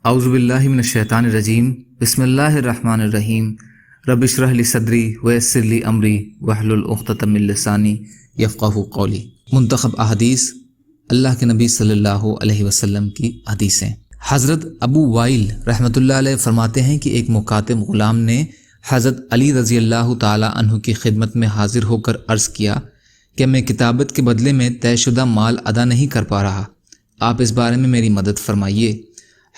اعوذ باللہ من الشیطان الرجیم بسم اللہ الرحمن الرحیم رب اشرح لی صدری ویسر لی امری واحلل عقدۃ من لسانی یفقہوا قولی۔ منتخب احادیث اللہ کے نبی صلی اللہ علیہ وسلم کی حدیثیں۔ حضرت ابو وائل رحمۃ اللہ علیہ فرماتے ہیں کہ ایک مکاتب غلام نے حضرت علی رضی اللہ تعالی عنہ کی خدمت میں حاضر ہو کر عرض کیا کہ میں کتابت کے بدلے میں طے شدہ مال ادا نہیں کر پا رہا، آپ اس بارے میں میری مدد فرمائیے۔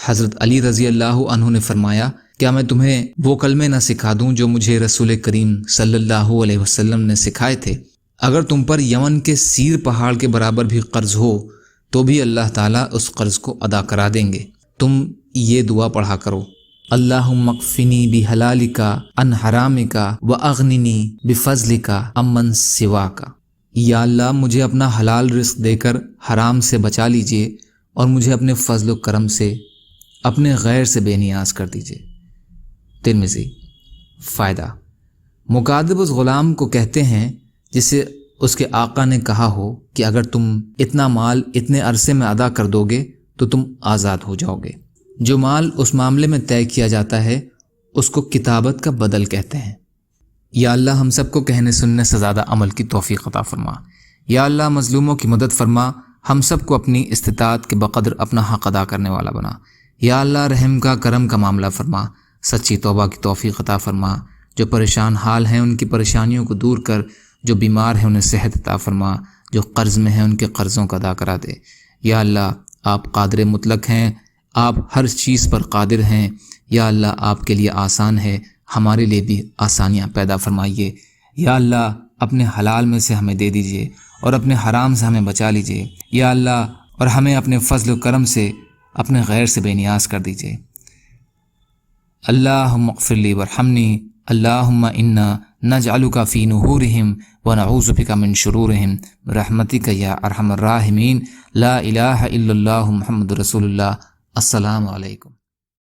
حضرت علی رضی اللہ عنہ نے فرمایا، کیا میں تمہیں وہ کلمے نہ سکھا دوں جو مجھے رسول کریم صلی اللہ علیہ وسلم نے سکھائے تھے؟ اگر تم پر یمن کے سیر پہاڑ کے برابر بھی قرض ہو تو بھی اللہ تعالیٰ اس قرض کو ادا کرا دیں گے۔ تم یہ دعا پڑھا کرو، اللہم اکفنی بحلالک عن حرامک واغننی بفضلک عمن سواک۔ یا اللہ مجھے اپنا حلال رزق دے کر حرام سے بچا لیجئے اور مجھے اپنے فضل و کرم سے اپنے غیر سے بے نیاز کر دیجئے۔ ترمذی۔ فائدہ: مکاتب اس غلام کو کہتے ہیں جسے اس کے آقا نے کہا ہو کہ اگر تم اتنا مال اتنے عرصے میں ادا کر دو گے تو تم آزاد ہو جاؤ گے۔ جو مال اس معاملے میں طے کیا جاتا ہے اس کو کتابت کا بدل کہتے ہیں۔ یا اللہ ہم سب کو کہنے سننے سے زیادہ عمل کی توفیق عطا فرما۔ یا اللہ مظلوموں کی مدد فرما، ہم سب کو اپنی استطاعت کے بقدر اپنا حق ادا کرنے والا بنا۔ یا اللہ رحم کا کرم کا معاملہ فرما، سچی توبہ کی توفیق عطا فرما۔ جو پریشان حال ہیں ان کی پریشانیوں کو دور کر، جو بیمار ہیں انہیں صحت عطا فرما، جو قرض میں ہیں ان کے قرضوں کو ادا کرا دے۔ یا اللہ آپ قادر مطلق ہیں، آپ ہر چیز پر قادر ہیں۔ یا اللہ آپ کے لیے آسان ہے، ہمارے لیے بھی آسانیاں پیدا فرمائیے۔ یا اللہ اپنے حلال میں سے ہمیں دے دیجئے اور اپنے حرام سے ہمیں بچا لیجئے۔ یا اللہ اور ہمیں اپنے فضل و کرم سے اپنے غیر سے بے نیاز کر دیجئے۔ اللہم اغفر لی وارحمنی، اللہم انا نجعلک فی نحورہم ونعوذ بک من شرورہم برحمتک یا ارحم الراحمین۔ لا الہ الا اللہ محمد رسول اللہ۔ السلام علیکم۔